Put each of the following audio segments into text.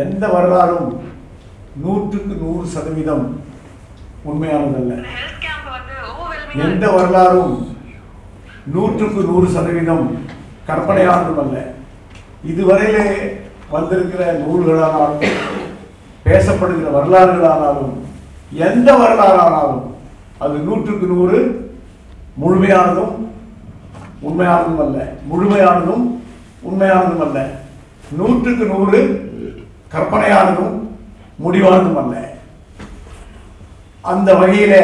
எந்த வரலாறும் 100% உண்மையானதல்ல. எந்த வரலாறும் 100% கற்பனையானதும் அல்ல. இதுவரையிலே வந்திருக்கிற நூல்களானாலும் பேசப்படுகிற வரலாறுகளானாலும் எந்த வரலாறானாலும் அது 100% முழுமையானதும் உண்மையானதும் அல்ல. முழுமையானதும் உண்மையானதும் அல்ல. 100% கற்பனையானதும் முடிவானதும் அல்ல. அந்த வகையில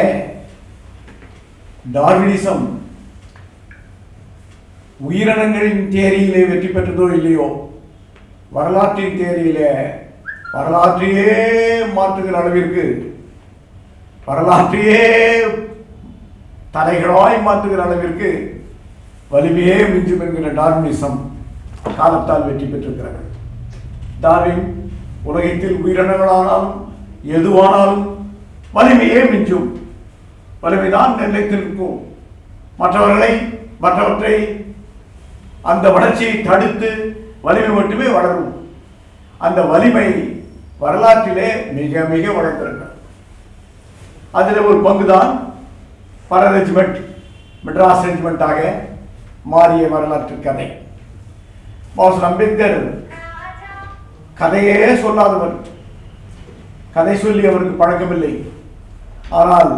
டார்வினிசம் உயிரினங்களின் தேரியிலே வெற்றி பெற்றதோ இல்லையோ, வரலாற்றின் தேரியிலே வரலாற்றையே மாற்றுகிற அளவிற்கு, வரலாற்றையே தலைகளாய் மாற்றுகிற அளவிற்கு வலிமையே மிஞ்சும் என்கிற டார்வினிசம் காலத்தால் வெற்றி பெற்றிருக்கிறது. டார்வின் உலகத்தில் உயிரினங்களானாலும் எதுவானாலும் வலிமையே மிஞ்சும், வலிமைதான் நிலைத்திருக்கும். மற்றவற்றை அந்த வளர்ச்சியை தடுத்து வலிமை மட்டுமே வளரும். அந்த வலிமை வரலாற்றிலே மிக மிக வளர்ந்திருக்கிறது. அதில் ஒரு பங்குதான் பல ரெஜிமெண்ட் மெட்ராஸ் ரெஜிமெண்டாக மாறிய வரலாற்று கதை. பாஸ் அம்பேத்கர் கதையே சொல்லாதவர், கதை சொல்லி அவருக்கு பழக்கமில்லை. ஆனால்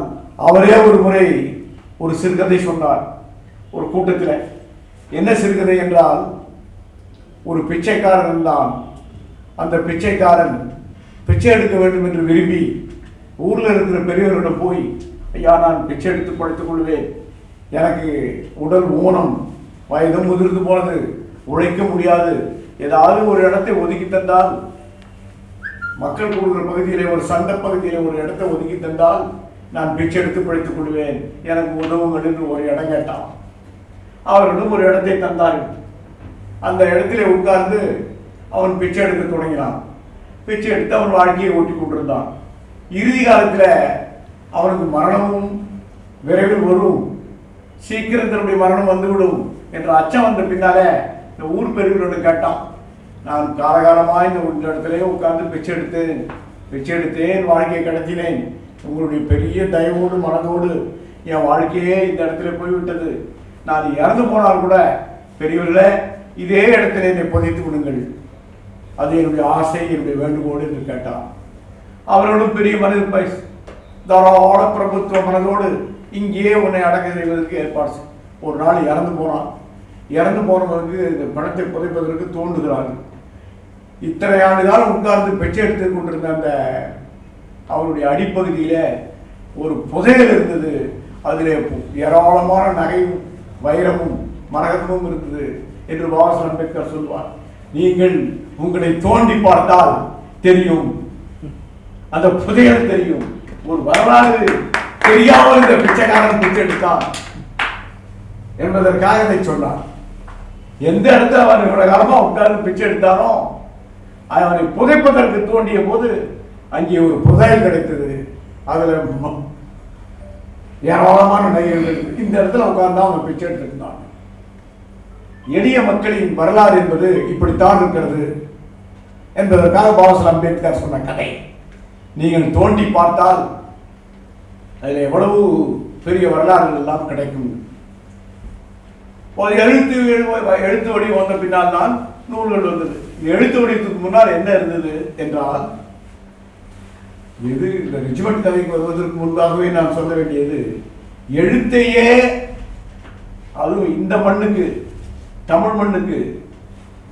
அவரே ஒரு முறை ஒரு சிறுகதை சொன்னார் ஒரு கூட்டத்தில். என்ன சிறுகதை என்றால், ஒரு பிச்சைக்காரன் இருந்தான். அந்த பிச்சைக்காரன் பிச்சை எடுக்க வேண்டும் என்று விரும்பி ஊரில் இருக்கிற பெரியவர்களிடம் போய், ஐயா, நான் பிச்சை எடுத்து படுத்துக் கொள்வேன், எனக்கு உடல் ஊனம், வயதும் முதிர்ந்து போனது, உழைக்க முடியாது, ஏதாவது ஒரு இடத்தை ஒதுக்கி தந்தால், மக்கள் கூடுகிற பகுதியிலே ஒரு சண்டை பகுதியிலே ஒரு இடத்தை ஒதுக்கி தந்தால் நான் பிச்சை எடுத்து படுத்துக் கொள்வேன், எனக்கு உதவுங்கள் என்று ஒரு இடம் கேட்டான். அவர்களும் ஒரு இடத்தை தந்தார்கள். அந்த இடத்திலே உட்கார்ந்து அவன் பிச்சை எடுக்க தொடங்கினான். பிச்சை எடுத்து அவன் வாழ்க்கையை ஓட்டி கொண்டிருந்தான். இறுதி காலத்தில் அவனுக்கு மரணமும் விரைவில் வரும், சீக்கிரம் தன்னுடைய மரணம் வந்துவிடும் என்ற அச்சம் வந்த பின்னாலே இந்த ஊர் பெரியவர்களோடு கேட்டான், நான் காலகாலமாக இந்த இடத்துல உட்கார்ந்து பிச்சை எடுத்தேன், வாழ்க்கையை கடத்தினேன், உங்களுடைய பெரிய தயவோடு மனதோடு என் வாழ்க்கையே இந்த இடத்துல போய்விட்டது, நான் இறந்து போனால் கூட பெரியவர்களே இதே இடத்துல என்னை புதைத்து விடுங்கள், அது என்னுடைய ஆசை, என்னுடைய வேண்டுகோடு என்று கேட்டான். அவர்களும் பெரிய மனித தாராள பிரபுத்துவ மனதோடு இங்கேயே உன்னை அடக்க செய்வதற்கு ஏற்பாடு. ஒரு நாள் இறந்து போனான். இறந்து போனவருக்கு இந்த பணத்தை புதைப்பதற்கு தோன்றுகிறார்கள். இத்தனை ஆண்டு காலம் உட்கார்ந்து பிச்சை எடுத்து கொண்டிருந்த அந்த அவருடைய அடிப்பகுதியில ஒரு புதையல் இருந்தது. அதிலே ஏராளமான நகையும் வைரமும் மரகதமும் இருந்தது என்று பாபா அம்பேத்கர் சொல்வார். நீங்கள் உங்களை தோண்டி பார்த்தால் தெரியும், அந்த புதையல் தெரியும். ஒரு வரலாறு தெரியாமல் இந்த பிச்சைக்காரன் பிச்சை எடுத்தான் என்பதற்காக இதை சொன்னார். எந்த இடத்துல அவன் இவ்வளவு காலமா உட்கார்ந்து பிச்சை எடுத்தானோ அவனை புதைப்பதற்கு தோண்டிய போது அங்கே ஒரு புதையல் கிடைத்தது. அதுல ஏராளமான நகைகள். இந்த இடத்துல உட்கார்ந்தா அவன் பிச்சை எடுத்திருந்தான். எளிய மக்களின் வரலாறு என்பது இப்படித்தான் இருக்கிறது என்பதற்காக பாபா அம்பேத்கர் சொன்ன கதை. நீங்கள் தோண்டி பார்த்தால் அதில் எவ்வளவு பெரிய வரலாறுகள் எல்லாம் கிடைக்கும். எழுத்து வடிவம் வந்த பின்னால் தான் நூல்கள் வந்தது. எழுத்து வடிவத்துக்கு முன்னால் என்ன இருந்தது என்றால், இது இந்த ரெஜிமெண்ட் கதைக்கு வருவதற்கு முன்பாகவே நான் சொல்ல வேண்டியது, எழுத்தையே அதுவும் இந்த மண்ணுக்கு, தமிழ் மண்ணுக்கு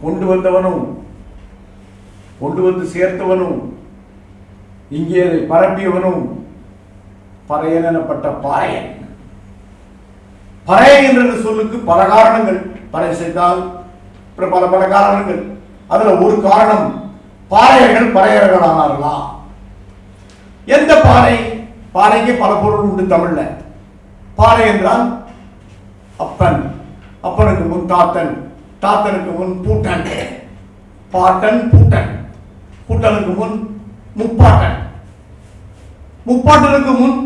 கொண்டு வந்தவனும் கொண்டு வந்து சேர்த்தவனும் இங்கே அதை பரப்பியவனும் பறையன் எனப்பட்ட பாறையன். பறையன் என்ற சொல்லுக்கு பல காரணங்கள், பறை செய்தால் பல பல காரணங்கள். அதுல ஒரு காரணம், பாறையர்கள் பறையர்கள் ஆனார்களாம். எந்த பாறை? பாறைக்கு பல பொருள் உண்டு தமிழ்ல. பாறை என்றால் அப்பன், அப்பனுக்கு முன் தாத்தன், தாத்தனுக்கு முன் பூட்டன், பாட்டன் பூட்டன், பூட்டனுக்கு முன் முப்பாட்டன், முப்பாட்டனுக்கு முன்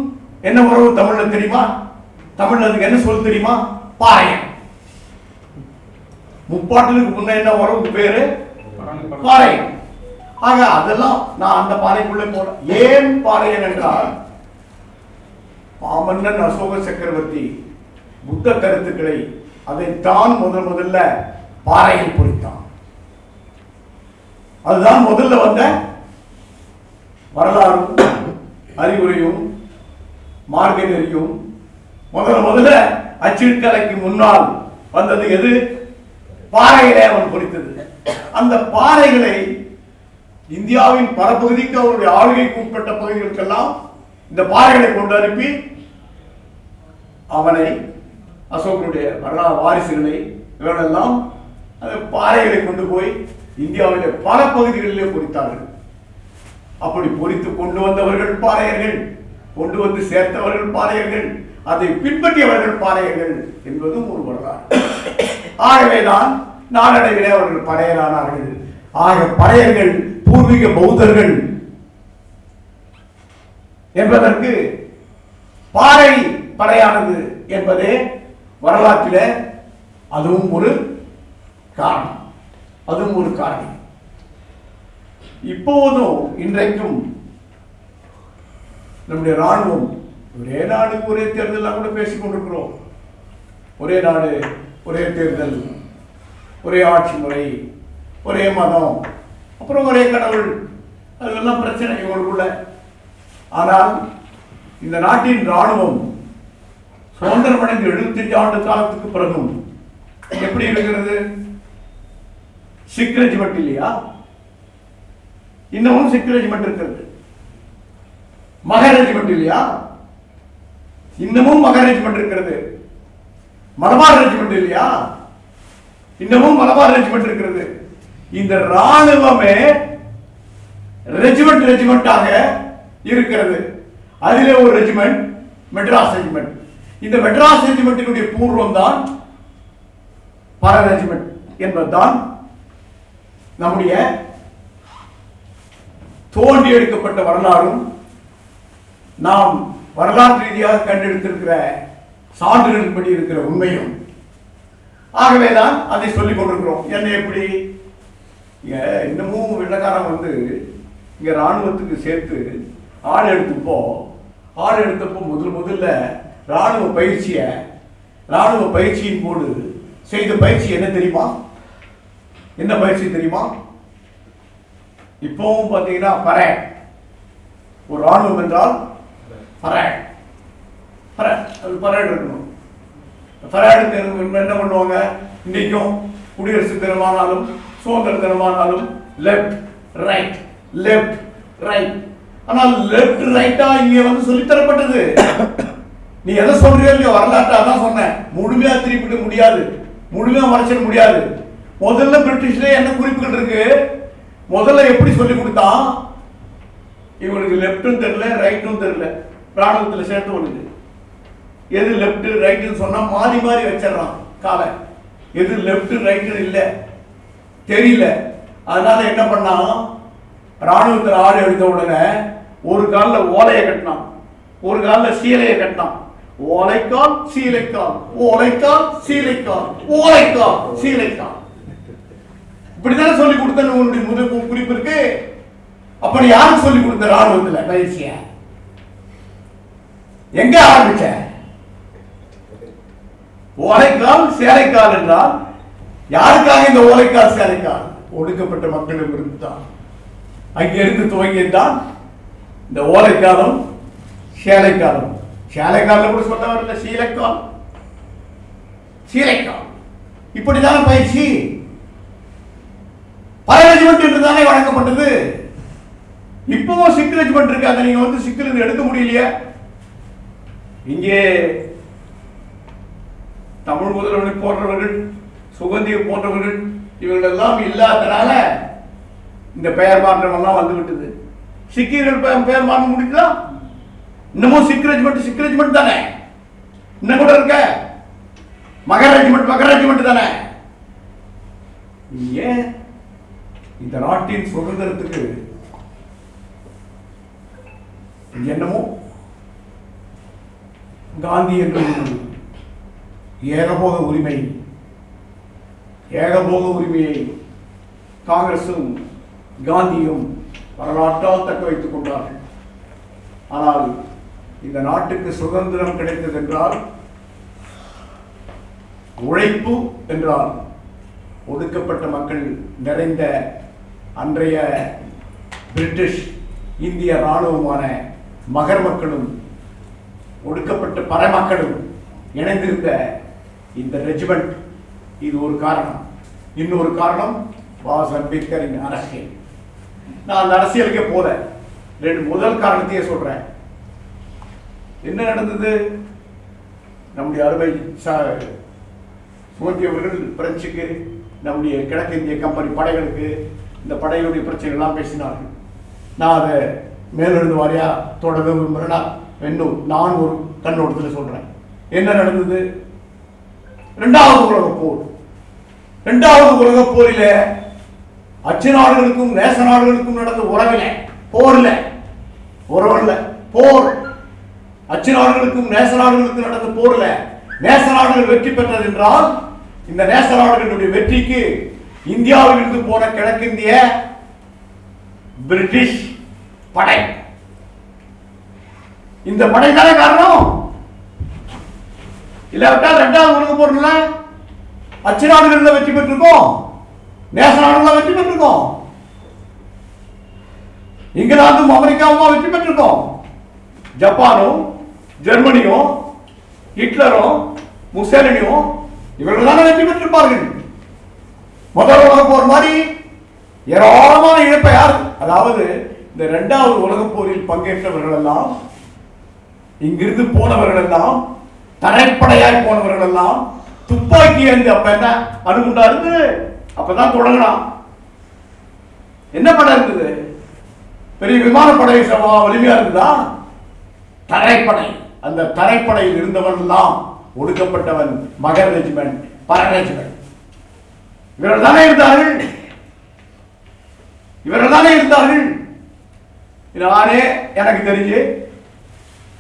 என்ன உறவு தமிழ்ல தெரியுமா? தமிழ்ல அதுக்கு என்ன சொல் தெரியுமா? பாறையன். முப்பாட்டனுக்கு முன்ன என்ன உறவுக்கு பேரு? பாறையன். ஆக அதெல்லாம் நான் அந்த பாறைக்குள்ளே போல. ஏன் பாறையன் என்றால் மாமன்னன் அசோக சக்கரவர்த்தி புத்த கருத்துக்களை அதைத்தான் முதல்ல பாறையில் பொறித்தான். அதுதான் முதல்ல வந்த வரலாறும் அறிவுரையும் மார்க்க நெறியும். முதல்ல அச்சிற்கலைக்கு முன்னால் வந்தது எது? பாறைகளை அவன் பொறித்தது. அந்த பாறைகளை இந்தியாவின் பல பகுதிக்கு அவருடைய ஆளுகைக்கு உட்பட்ட பகுதிகளுக்கெல்லாம் இந்த பாறைகளை கொண்டு அனுப்பி அவனை அசோகனுடைய வரலாறு வாரிசுகளை இவர்களெல்லாம் அந்த பாறைகளை கொண்டு போய் இந்தியாவிலே பல பகுதிகளிலே பொறித்தார்கள். அப்படி பொறித்து கொண்டு வந்தவர்கள் பாறையர்கள், கொண்டு வந்து சேர்த்தவர்கள் பாறையர்கள், அதை பின்பற்றியவர்கள் பாறையர்கள் என்பதும் ஒரு வரலாறு. ஆகவேதான் நாளடைவிலே அவர்கள் பறையரானார்கள். ஆக பறையர்கள் பூர்வீக பௌத்தர்கள் என்பதற்கு பாறை பறையானது என்பதே வரலாற்றில அதுவும் ஒரு காரணம். அதுவும் ஒரு காரணம். இப்போதும் இன்றைக்கும் நம்முடைய ராணுவம் ஒரே நாடு ஒரே தேர்தல் கூட பேசிக் கொண்டிருக்கிறோம். ஒரே நாடு ஒரே தேர்தல், ஒரே ஆட்சி முறை, ஒரே மதம், அப்புறம் ஒரே கடவுள், அதெல்லாம் பிரச்சனை இவங்களுக்குள்ள. ஆனால் இந்த நாட்டின் ராணுவம் சுதந்திரம் அடைந்து 75 ஆண்டு காலத்துக்கு பிறகும் எப்படி இருக்கிறது? சிக் ரெஜிமெண்ட் இல்லையா? இன்னமும் சிக் ரெஜிமெண்ட் இருக்கிறது. மக ரெஜிமெண்ட் இல்லையா? இன்னமும் மக ரெஜிமெண்ட் இருக்கிறது. மலபார் ரெஜிமெண்ட் இல்லையா? இன்னமும் மலபார் ரெஜிமெண்ட் இருக்கிறது. இந்த ராணுவமே ரெஜிமெண்டாக இருக்கிறது. அதிலே ஒரு ரெஜிமெண்ட் மெட்ராஸ் ரெஜிமெண்ட். இந்த மெட்ராஸ் ரெஜிமெண்டினுடைய பூர்வம் தான் பர ரெஜிமெண்ட் என்பதுதான் நம்முடைய தோண்டி எடுக்கப்பட்ட வரலாறும் நாம் வரலாற்று ரீதியாக கண்டெடுத்திருக்கிற சான்றுகளின்படி இருக்கிற உண்மையும். ஆகவேதான் அதை சொல்லிக் கொண்டிருக்கிறோம். என்ன எப்படி இன்னமும் வெள்ளக்காரன் வந்து இங்க ராணுவத்துக்கு சேர்த்து ஆள் எடுத்தப்போ முதல்ல ராணுவ பயிற்சியின் போது செய்த பயிற்சி என்ன தெரியுமா? என்ன பயிற்சி தெரியுமா? இப்பவும் பார்த்தீங்கன்னா பரேட். ஒரு ராணுவம் என்றால் பரேட் இருக்கணும். பரேடுக்கு என்ன பண்ணுவாங்க? இன்றைக்கும் குடியரசு தினமானாலும் சுதந்திர தினமானாலும் லெப்ட் ரைட். ஆனால் லெப்ட் ரைட்டா இங்க வந்து சொல்லித்தரப்பட்டது. நீ எதை சொல்றியோ இல்லையோ வரலாற்றா தான் சொன்னேன். முழுமையா திருப்பிட முடியாது, முழுமையா மறைச்சிட முடியாது. முதல்ல பிரிட்டிஷ்ல என்ன குறிப்புகள் இருக்கு? முதல்ல எப்படி சொல்லி கொடுத்தான்? இவனுக்கு லெப்டும் தெரியல ரைட்டும் தெரியல. ராணுவத்தில் சேர்த்து ஒண்ணுது. எது லெப்ட் ரைட்டுன்னு சொன்னா மாறி வச்சிடறான் காலை. எது லெப்ட் ரைட்டு இல்ல தெரியல. அதனால என்ன பண்ணான்? ராணுவத்தில் ஆடு எடுத்த உடனே ஒரு காலில் ஓலையை கட்டினான், ஒரு காலில் சீலையை கட்டினான். ஓலைக்கால் சீலைக்கால், ஓலைக்கால் சீலைக்கால், ஓலைக்கால் சீலைக்கால். இப்படித்தானே சொல்லி கொடுத்த உன்னுடைய முதல் குறிப்பு இருக்கு. அப்படி யாருக்கு சொல்லி கொடுத்த? ராணுவத்தில் பயிற்சிய எங்க ஆரம்பிச்ச? ஓலைக்கால் சேலைக்கால் என்றால் யாருக்காக இந்த ஓலைக்கால் சேலைக்கால்? ஒடுக்கப்பட்ட மக்களிடம் இருந்து தான். அங்கிருந்து துவங்கியதுதான் இந்த ஓலைக்காலம் சேலைக்காலம். சேலைக்காலம் கூட சொல்ல வரல, சீலைக்கால். இப்படிதான பயிற்சி பல ரெஜிமெண்ட் என்று தானே வழங்கப்பட்டது. இப்பவும் சிக் ரெஜிமெண்ட் இருக்காங்க. நீங்க வந்து சிக்கில் எடுக்க முடியலையே. இங்கே தமிழ் முதல்வனை போன்றவர்கள், சுகந்தியை போன்றவர்கள் இவர்கள் எல்லாம் இல்லாதனால இந்த பெயர் மாற்றம் எல்லாம் வந்து விட்டது. சிக்கியர்கள் பெயர் மாற்றம் முடிக்குதா? இன்னமும் சிக் ரெஜிமெண்ட் தானே இன்னும் கூட இருக்க. மகர் ரெஜிமெண்ட் தானே. ஏன் இந்த நாட்டின் சுதந்திரத்துக்கு என்னமோ காந்தி என்ற ஏகபோக உரிமையை காங்கிரசும் காந்தியும் வரலாற்றால் தக்க வைத்துக் கொண்டார்கள். ஆனால் இந்த நாட்டுக்கு சுதந்திரம் கிடைத்தது என்றால், உழைப்பு என்றால், ஒடுக்கப்பட்ட மக்கள் நிறைந்த அன்றைய பிரிட்டிஷ் இந்திய இராணுவமான மகர் மக்களும் ஒடுக்கப்பட்ட பரமக்களும் இணைந்திருந்த இந்த ரெஜிமெண்ட், இது ஒரு காரணம். இன்னொரு காரணம் அம்பேத்கரின் அரசியல். நான் அந்த அரசியலுக்கே போல முதல் காரணத்தையே சொல்றேன். என்ன நடந்தது? நம்முடைய அருமை மோடி அவர்கள் பிரெஞ்சுக்கு, நம்முடைய கிழக்கிந்திய கம்பெனி படைகளுக்கு இந்த படைகளுடைய பிரச்சனைகள்லாம் பேசினார்கள். நான் அதை மேலிருந்து வாரியா தொடர விரும்புகிறேன்னா இன்னும் நான் ஒரு கண்ணோட்டத்தில் சொல்றேன். என்ன நடந்தது? இரண்டாவது உலகப் போர். இரண்டாவது உலகப் போரில அச்சு நாடுகளுக்கும் நேச நாடுகளுக்கும் நடந்த போர். அச்சு நாடுகளுக்கும் நேச நாடுகளுக்கும் நடந்த போர்ல நேச நாடுகள் வெற்றி பெற்றது என்றால், இந்த நேச நாடுகளுடைய வெற்றிக்கு இந்தியாவில் இருந்து போன கிழக்கிந்திய பிரிட்டிஷ் படை, இந்த படை தானே காரணம். இல்லாவிட்டால் இரண்டாவது உலக போர்ல அச்சு நாடுகள் வெற்றி பெற்றிருக்கோம், நேச நாடுகள் வெற்றி பெற்றிருக்கோம், இங்கிலாந்தும் அமெரிக்காவும் வெற்றி பெற்றிருக்கோம். ஜப்பானும் ஜெர்மனியும் ஹிட்லரும் முசோலினியும் இவர்கள் தானே வெற்றி பெற்றிருப்பார்கள். முதல் உலக போர் மாதிரி ஏராளமான இழப்பை யார், அதாவது இந்த இரண்டாவது உலக போரில் பங்கேற்றவர்கள் எல்லாம், இங்கிருந்து போனவர்கள் எல்லாம், தரைப்படையாய் போனவர்கள் எல்லாம் துப்பாக்கி ஏந்தி அப்ப என்ன அணுகுண்டா இருந்து அப்பதான் தொடங்கலாம். என்ன படம் இருந்தது? பெரிய விமானப்படை வலிமையா இருக்குதா? தரைப்படை. அந்த தரைப்படையில் இருந்தவன் எல்லாம் ஒடுக்கப்பட்டவன், மகர் ரெஜிமெண்ட், பர ரெஜிமெண்ட், இவர்கள் தானே இருந்தார்கள். நானே எனக்கு தெரிஞ்சு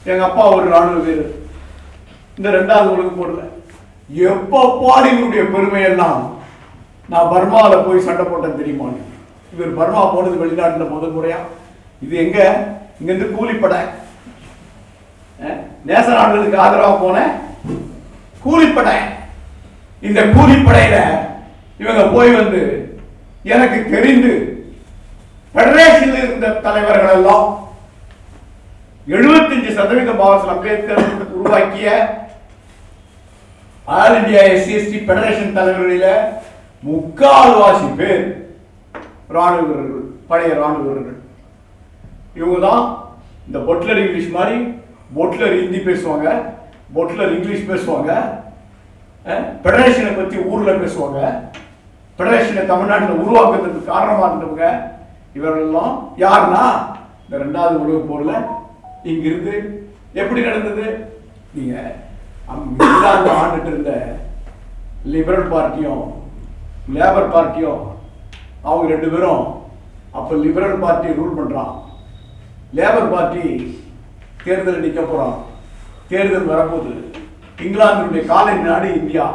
எங்க அப்பா ஒரு ராணுவ வீரர். இந்த இரண்டாவது உலக போர்ல எப்ப பாடி இவருடைய பெருமையெல்லாம், நான் பர்மாவில் போய் சண்டை போட்டேன் தெரியுமா? இவர் பர்மா போனது வெளிநாட்டில் முதல் முறையா. இது எங்க? இங்கிருந்து கூலிப்படை, நேச நாடுகளுக்கு ஆதரவாக போன கூலிப்படை. இந்த கூலிப்படையில இவங்க போய் வந்து, எனக்கு தெரிந்து பெடரேஷனில் இருந்த தலைவர்கள் எல்லாம் 75% பாபாசாஹேப் அம்பேத்கர் உருவாக்கிய ஆல் இந்தியா எஸ்சி பெடரேஷன் தலைவர்களில 3/4 பேர் ராணுவ வீரர்கள், பழைய ராணுவ வீரர்கள். இவங்க தான் இந்த பொட்லர் இங்கிலீஷ் மாதிரி, பொட்லர் ஹிந்தி பேசுவாங்க, பொட்லர் இங்கிலீஷ் பேசுவாங்க, பெடரேஷனை பத்தி ஊர்ல பேசுவாங்க, பெடரேஷனை தமிழ்நாட்டில் உருவாக்குறதுக்கு காரணமா இருந்தவங்க இவர்கள் எல்லாம். யாருன்னா, இந்த இரண்டாவது உலக போர்ல இங்கிருந்து எப்படி நடந்தது? நீங்க இங்கிலாந்து ஆண்டுட்டு இருந்த லிபரல் பார்ட்டியும் லேபர் பார்ட்டியும், அவங்க 2 பேரும் அப்ப லிபரல் பார்ட்டி ரூல் பண்றான், லேபர் பார்ட்டி தேர்தல் நிக்க போறான். தேர்தல் வரப்போது, இங்கிலாந்துடைய காலனி நாடு இந்தியா.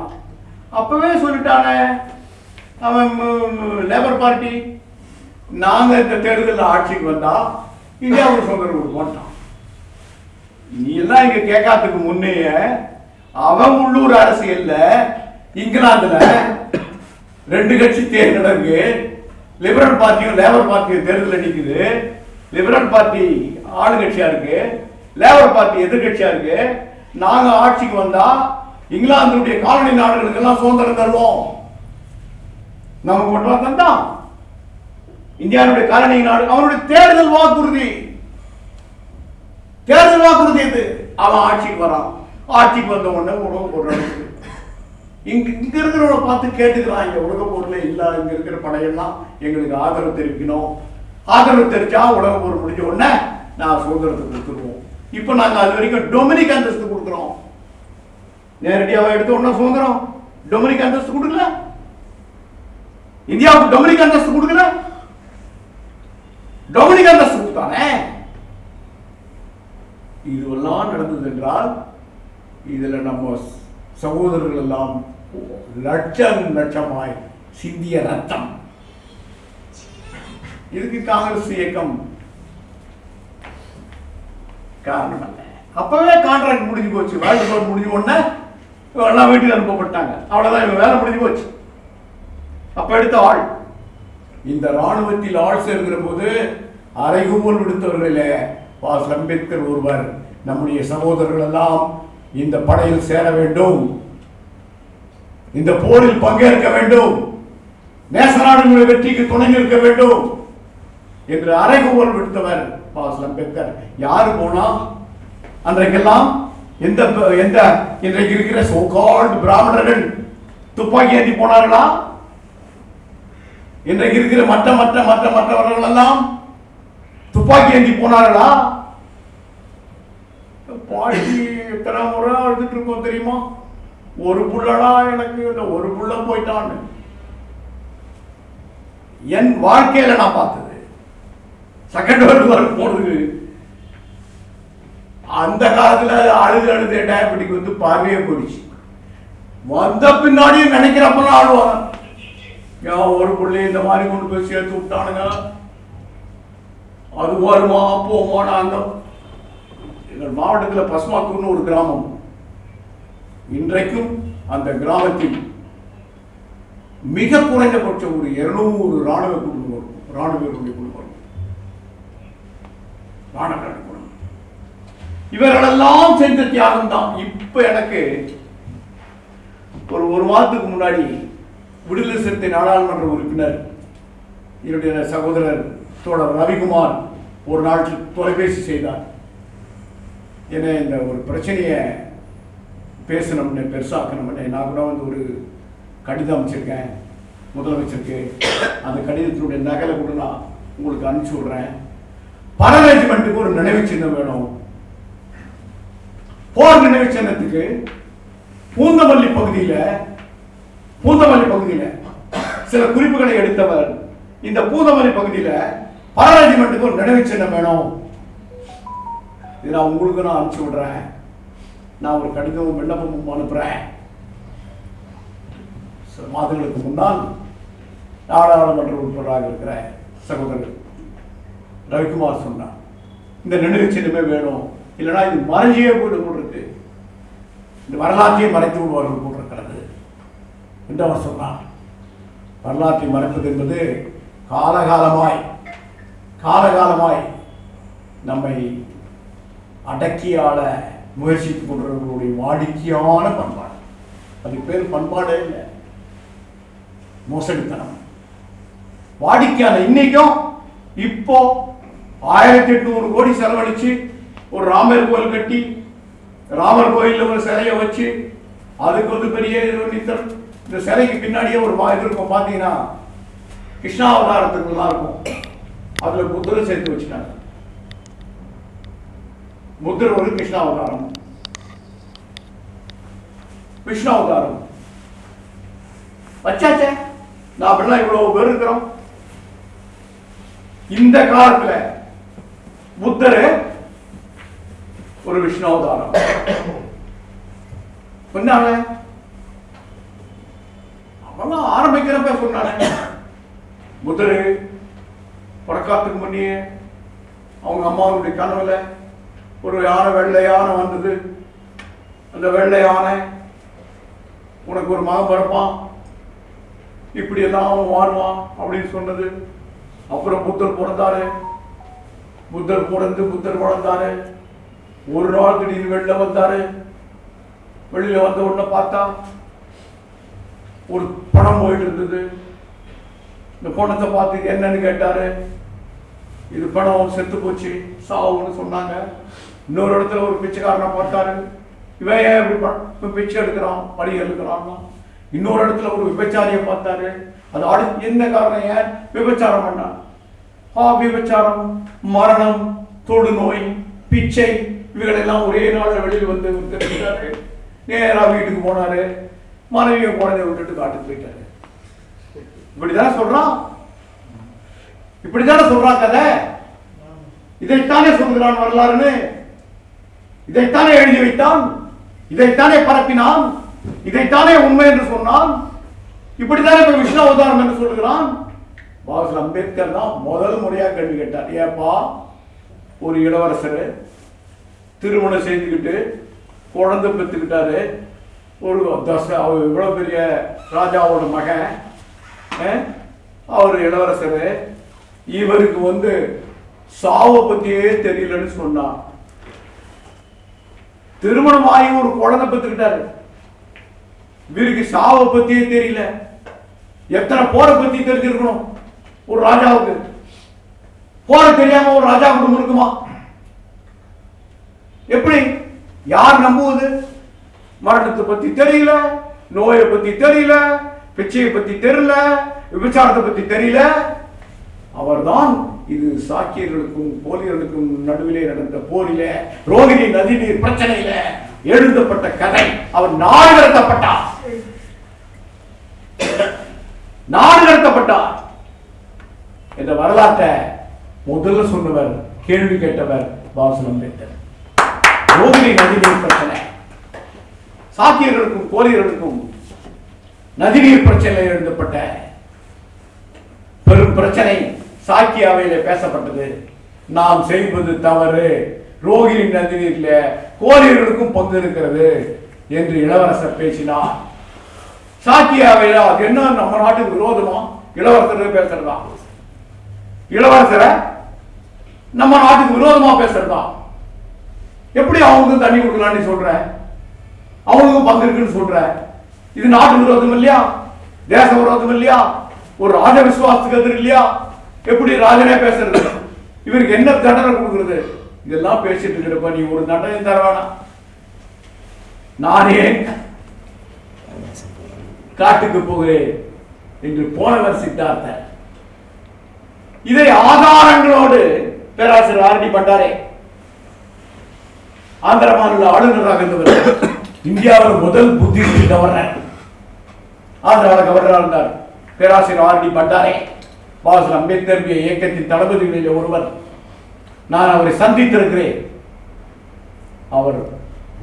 அப்பவே சொல்லிட்டானே அவன் லேபர் பார்ட்டி, நாங்க இந்த தேர்தலில் ஆட்சிக்கு வந்தா இந்தியாவுக்கு சுதந்திரம் கொடுக்க மாட்டான். நீ எல்லாம் இங்க கேட்காததுக்கு முன்னையே அவன் உள்ளூர் அரசியல்ல இங்கிலாந்துல 2 கட்சி தேர்தல் நடக்கு. லிபரல் பார்ட்டியும் லேபர் பார்ட்டியும் தேர்தல் நிக்குது. லிபரல் பார்ட்டி ஆளுங்கட்சியா இருக்கு, லேபர் பார்ட்டி எதிர்கட்சியா இருக்கு. நாங்க ஆட்சிக்கு வந்தா இங்கிலாந்துடைய காலனி நாடுகளுக்கு எல்லாம் சுதந்திரம் தருவோம். நமக்கு மட்டும் தந்தா இந்தியாவுடைய காலனி நாடு அவனுடைய தேர்தல் வாக்குறுதி இது. அவன் ஆட்சிக்கு வரான். ஆட்சிக்கு வந்த உடனே உலக போடுறான். இங்க இருக்கிறவனை பார்த்து கேட்டுக்கிறான், இங்க உலக போர்ல இல்ல, இங்க இருக்கிற படையெல்லாம் எங்களுக்கு ஆதரவு தெரிவிக்கணும். ஆதரவு தெரிவிச்சா உலக போர் முடிஞ்ச உடனே நான் சுதந்திரத்தை கொடுத்துருவோம். இப்ப நாங்க அது வரைக்கும் டொமினிக் அந்தஸ்து கொடுக்குறோம். நேரடியாக எடுத்த உடனே சுதந்திரம். டொமினிக் அந்தஸ்து கொடுக்கல, இந்தியாவுக்கு டொமினிக் அந்தஸ்து கொடுக்கல. டொமினிக் அந்தஸ்து கொடுத்தானே. இதுவெல்லாம் நடந்தது என்றால், இதுல நம்ம சகோதரர்கள் எல்லாம் லட்சம் லட்சமாய் சிந்திய ரத்தம். இதுக்கு காங்கிரஸ் இயக்கம் காரணம் அல்ல. அப்பவே கான்ட்ராக்ட் முடிஞ்சு போச்சு. வேர்ல்டு வார் முடிஞ்ச உடனே எல்லாம் வீட்டுக்கு அனுப்பப்பட்டாங்க. அவ்வளவுதான், இவங்க வேலை முடிஞ்சு போச்சு. அப்ப எடுத்த ஆள் இந்த ராணுவத்தில் ஆள் சேர்க்கிற போது அரைகூவல் விடுத்தவர்களே பாஸ் அம்பேத்கர் ஒருவர். நம்முடைய சகோதரர்கள் எல்லாம் இந்த படையில் சேர வேண்டும், இந்த போரில் பங்கேற்க வேண்டும், நேசநாடுகளுடைய வெற்றிக்கு துணை நிற்க வேண்டும் என்று அரைகூவல் விடுத்தவர் பாஸ் அம்பேத்கர். யாரு போனா அன்றைக்கெல்லாம் எந்த எந்த இன்றைக்கு இருக்கிற சோகால்டு பிராமணர்கள் துப்பாக்கி ஏந்தி போனார்களா? இன்றைக்கு இருக்கிற மற்றவர்கள் எல்லாம் துப்பாக்கி ஏந்தி போனார்களா? பாட்டி எத்தனை முறை அழுதுட்டு இருக்கோம் தெரியுமா? ஒரு புள்ளடா எனக்கு, ஒரு புள்ள போயிட்டான்னு. என் வாழ்க்கையில நான் பார்த்தது செகண்ட் வேர்ல்டு வார் போனது. அந்த காலத்துல அழுது டயபெட்டிக் வந்து பார்வையே போயிடுச்சு. வந்த பின்னாடியும் நினைக்கிறப்பெல்லாம் ஆடுவாங்க. ஒரு பிள்ளை இந்த மாதிரி கொண்டு போய் சேர்த்து விட்டானுங்க, அது வருமா போமானா. அந்த எங்கள் மாவட்டத்தில் பஸ்மாத்தூர்னு ஒரு கிராமம். இன்றைக்கும் அந்த கிராமத்தில் மிக குறைந்தபட்சம் ஒரு 200 ராணுவ குடும்பம், ராணுவர்களுடைய குடும்பம், ராணுவ குடும்பம். இவர்களெல்லாம் செஞ்ச தியாகம் தான். இப்ப எனக்கு ஒரு மாதத்துக்கு முன்னாடி விடுதலை சிறுத்தை நாடாளுமன்ற உறுப்பினர் என்னுடைய சகோதரர் தோழர் ரவிக்குமார் ஒரு நாள் தொலைபேசி செய்தார். ஏன்னா இந்த ஒரு பிரச்சனையை பேசணும்னு பெருசாக்கணும்னு நான் கூட வந்து ஒரு கடிதம் அமைச்சிருக்கேன் முதலமைச்சருக்கு. அந்த கடிதத்தினுடைய நகலை கூட நான் உங்களுக்கு அனுப்பிச்சு விடுறேன். பல ரெஜிமெண்ட்டுக்கு ஒரு நினைவு சின்னம் வேணும். போர் நினைவு சின்னத்துக்கு பூந்தமல்லி பகுதியில சில குறிப்புகளை எடுத்தவர். இந்த பூந்தமல்லி பகுதியில பல ரெஜிமெண்ட்டுக்கு ஒரு நினைவு சின்னம் வேணும். இதை நான் உங்களுக்கு நான் அனுப்பிச்சு விடுறேன். நான் ஒரு கடிதமும் விண்ணப்பமும் அனுப்புறேன். சில மாதங்களுக்கு முன்னால் நாடாளுமன்ற உறுப்பினராக இருக்கிற சகோதரர் ரவிக்குமார் சொன்னார், இந்த நினைவு சின்னமே வேணும், இல்லைன்னா இது மறைஞ்சியே போயிட்டு போட்டிருக்கு, இந்த வரலாற்றையே மறைத்து விடுவார்கள் போட்டிருக்கிறது என்று அவர் சொன்னார். வரலாற்றை மறைப்பது என்பது காலகாலமாய் நம்மை அடக்கியாள முயற்சித்துக் கொண்டவர்களுடைய வாடிக்கையான பண்பாடு. அது பேர் பண்பாடே இல்லை, மோசடித்தனம். வாடிக்கையான இன்னைக்கும் இப்போ 1800 கோடி செலவழிச்சு ஒரு ராமர் கோயில் கட்டி, ராமர் கோயில்ல ஒரு சிலையை வச்சு அதுக்கு வந்து பெரிய நித்தல். இந்த சிலைக்கு பின்னாடியே ஒரு இது இருக்கும், பார்த்தீங்கன்னா கிருஷ்ணாவதாரத்துக்குலாம் இருக்கும். அதுல புத்தரை சேர்த்து வச்சுட்டாங்க. புத்தர் ஒரு கிருஷ்ணாவதாரம் வச்சாச்சே. நான் அப்படிலாம் இவ்வளவு பேர் இருக்கிறோம். இந்த காலத்துல புத்தர் ஒரு விஷ்ணாவதாரம் சொன்னாங்க. அவங்க ஆரம்பிக்கிறப்ப சொன்னாங்க, புத்தர் பறக்காத்துக்கு முன்னே அவங்க அம்மாவுடைய கனவுல ஒரு யானை, வெள்ளை யானை வந்தது. அந்த வெள்ளை யானை உனக்கு ஒரு மகன் பிறப்பான், இப்படி எல்லாம் அவன் வாழ்வான் அப்படின்னு சொன்னது. அப்புறம் புத்தர் பிறந்தாரு. புத்தர் வளர்ந்தாரு. ஒரு நாள் திடீர்னு வெளில வந்தாரு. வெளியில வந்த உடனே பார்த்தா ஒரு பணம் போயிட்டு இருந்தது. இந்த பணத்தை பார்த்து என்னன்னு கேட்டாரு. இது பணம் செத்து போச்சு, சாவுன்னு சொன்னாங்க. இன்னொரு இடத்துல ஒரு பிச்சைக்காரனை பார்த்தாரு. இவன் ஏன் இப்படி பிச்சை எடுக்கிறான், படி எடுக்கிறான்னா. இன்னொரு இடத்துல ஒரு விபச்சாரியை பார்த்தாரு. அது அடுத்து என்ன காரணம், ஏன் விபச்சாரம் பண்ணான்? விபச்சாரம், மரணம், தொடு நோய், பிச்சை, இவைகளெல்லாம் ஒரே நாள் வெளியில் வந்து தெரிஞ்சாரு. நேரா வீட்டுக்கு போனாரு. மனைவியை குழந்தைய விட்டுட்டு காட்டுக்கு போயிட்டாரு. இப்படிதானே சொல்றான் கதை. இதைத்தானே சொல்கிறான் வரலாறுன்னு. இதைத்தானே எழுதி வைத்தான், இதைத்தானே பரப்பினான், இதைத்தானே உண்மை என்று சொன்னான். இப்படித்தானே இப்ப விஷ்ணு அவதாரம் என்று சொல்லுகிறான். பாபா அம்பேத்கர் தான் முதல் முறையாக கேள்வி கேட்டார். ஏப்பா, ஒரு இளவரசர் திருமணம் செய்துக்கிட்டு குழந்தை பெற்றுக்கிட்டாரு, ஒரு அவர் இவ்வளோ பெரிய ராஜாவோட மகன், அவர் இளவரசர், இவருக்கு சாவை பற்றியே தெரியலன்னு சொன்னார். திருமணமாகி ஒரு குழந்தை பெற்றுக்கிட்டாரு, இவருக்கு சாவை பற்றியே தெரியல. எத்தனை போரை பற்றி தெரிஞ்சிருக்கணும் ஒரு ராஜாவுக்கு? போற தெரியாம ஒரு ராஜா குடும்பம் இருக்குமா? எப்படி? யார் நம்புவது? மரணத்தை பத்தி தெரியல, நோயை பத்தி தெரியல, பிச்சையை பத்தி தெரியல, விபச்சாரத்தை பத்தி தெரியல. அவர்தான் இது சாக்கியர்களுக்கும் போலியர்களுக்கும் நடுவிலே நடந்த போரில, ரோகிணி நதிநீர் பிரச்சனையில எழுதப்பட்ட கதை. அவர் நாடு கடத்தப்பட்டார், நாடு கடத்தப்பட்டார் என்ற வரலாற்றை முதல்ல சொன்னவர், கேள்வி கேட்டவர் பாபா அம்பேத்கர். ரோகிணி நதிநீர் பிரச்சனை, சாக்கியர்களுக்கும் கோலியர்களுக்கும் நதிநீர் பிரச்சனையில் எழுதப்பட்ட பெரும் பிரச்சனை சாக்கியாவையில பேசப்பட்டது. நாம் செய்வது தவறு, ரோகிணி நதிநீர்ல கோலியர்களுக்கும் பங்கு இருக்கிறது என்று இளவரசர் பேசினார். சாக்கியாவையில அது என்ன நம்ம நாட்டுக்கு விரோதமா? இளவரசர் பேசுறதா? இளவரசரை நம்ம நாட்டுக்கு விரோதமா பேசுறதா? எப்படி அவங்களுக்கு தண்ணி கொடுக்கலான்னு சொல்ற, அவங்களுக்கும் பங்கு இருக்குன்னு சொல்ற? இது நாட்டு விரோதம் இல்லையா? தேச விரோதம் இல்லையா? ஒரு ராஜ விசுவாசத்துக்கு எதிர் இல்லையா? எப்படி ராஜனே பேசுறது? இவருக்கு என்ன தண்டனை கொடுக்கிறது? இதெல்லாம் பேசிட்டு இருக்கிறப்ப நீ ஒரு தண்டனை தர வேணாம், நானே காட்டுக்கு போகிறேன் என்று போனவர் சித்தார்த்தர். இதை ஆதாரங்களோடு பேராசிரியர் ஆர் டி பண்டாரே, ஆந்திர மாநில ஆளுநராக இருந்தவர், இந்தியாவில் முதல் புத்திஸ்ட் கவர்னர், ஆந்திராவில் கவர்னராக இருந்தார் பேராசிரியர் ஆர் டி பண்டாரே. பாபா அம்பேத்கர் இயக்கத்தின் தளபதிகளில் ஒருவர். நான் அவரை சந்தித்திருக்கிறேன். அவர்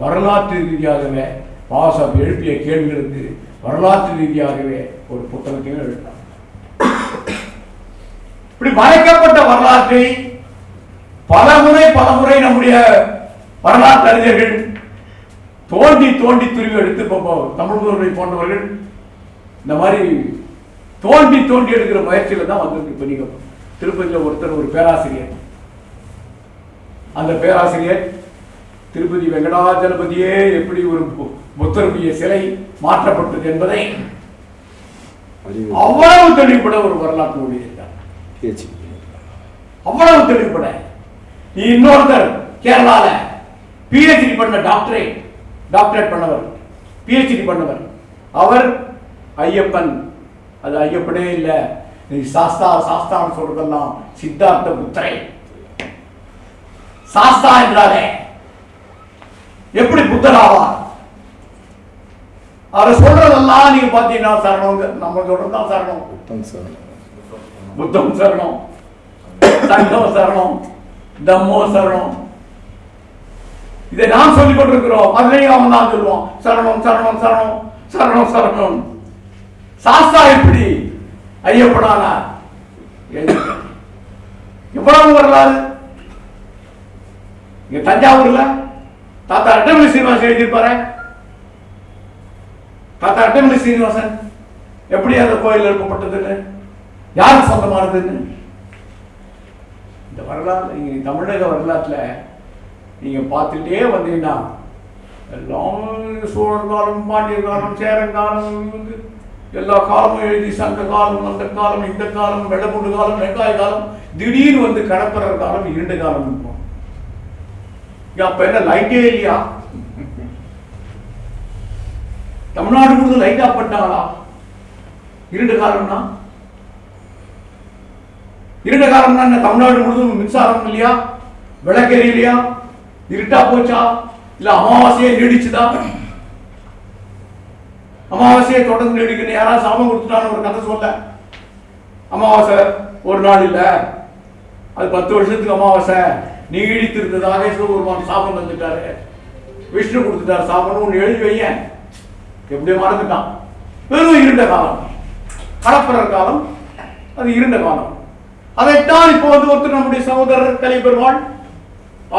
வரலாற்று ரீதியாகவே பாபா எழுப்பிய கேள்விகளுக்கு வரலாற்று ரீதியாகவே ஒரு புத்தகத்தையும் எழுதினார். இப்படி மறைக்கப்பட்ட வரலாற்றை பலமுறை நம்முடைய வரலாற்று அறிஞர்கள் தோண்டி துருவி எடுத்து தமிழ் முதல்வரை போன்றவர்கள் இந்த மாதிரி தோண்டி எடுக்கிற முயற்சியில தான் வந்திருக்கு. இப்ப நீங்க திருப்பதியில் ஒருத்தர் ஒரு பேராசிரியர், அந்த பேராசிரியர் திருப்பதி வெங்கடாஜலபதியே எப்படி ஒரு புத்தருடைய சிலை மாற்றப்பட்டது என்பதை அவ்வளவு தெளிவுபட ஒரு வரலாற்று எழுதியிருக்கார். அவ்வளவு தெளிவுபட. இன்னொருத்தர் கேரளால பிஹெச்டி பண்ண டாக்டரேட் பண்ணவர், பிஹெச்டி பண்ணவர். அவர் ஐயப்பன், அது ஐயப்பனே இல்ல, சாஸ்தான் சொல்றதெல்லாம் சித்தார்த்த புத்திரை. சாஸ்தா என்றாலே எப்படி புத்தர் ஆவார்? அவர் சொல்றதெல்லாம் நீங்க பாத்தீங்கன்னா சரணம், நம்ம சொல்றதுதான் சரணம். புத்தம் சரணம், சங்கம் சரணம், தம்மோ சரணம். இதை நாம் சொல்லிக் கொண்டிருக்கிறோம். அதுலேயும் அவன் தான் சொல்லுவோம் சரணம் சரணம் சரணம் சரணம் சரணம். சாஸ்தா எப்படி ஐயப்படானா? எவ்வளவு வரலாறு. இங்க தஞ்சாவூர்ல தாத்தா அட்டமணி சீனிவாசன் எழுதியிருப்பாரு. தாத்தா அட்டமணி சீனிவாசன் எப்படி அந்த கோயில் எழுப்பப்பட்டதுன்னு, யாருக்கு சொந்தமானதுன்னு இந்த வரலாறு நீங்க தமிழக வரலாற்றுல நீங்க பார்த்துட்டே வந்தீங்கன்னா எல்லாம் சோழர் காலம், பாண்டியர் காலம், சேரங்காலம், எல்லா காலமும் எழுதி சங்க காலம், அந்த காலம், இந்த காலம், வெள்ளப்பூண்டு காலம், வெங்காய காலம், திடீர்னு வந்து கடப்பரர் காலம், இருண்ட காலம் இருக்கும். அப்ப என்ன லைட்டே இல்லையா? தமிழ்நாடு முழுவதும் லைட்டா பட்டாங்களா? இருண்ட காலம்னா இருண்ட காலம்னா என்ன? தமிழ்நாடு முழுவதும் மின்சாரம் இல்லையா? விளக்கெரி இல்லையா? இருட்டா போச்சா? இல்ல அமாவாசையை நீடிச்சுதா? அமாவாசையை தொடர்ந்து நீடிக்கணும். யாராவது சாபம் கொடுத்துட்டான்னு ஒரு கதை சொல்ல. அமாவாசை ஒரு நாள் இல்ல, அது 10 வருஷத்துக்கு அமாவாசை நீடித்து இருந்ததாக சிவபெருமான் சாபம் வந்துட்டாரு, விஷ்ணு கொடுத்துட்டாரு சாபம் ஒன்று எழுதி வைய. எப்படியோ மறந்துட்டான். வெறும் இருண்ட காலம், கடப்பரர் காலம், அது இருண்ட காலம். அதைத்தான் இப்போ ஒருத்தர் நம்முடைய சகோதரர் கலிபெருமாள்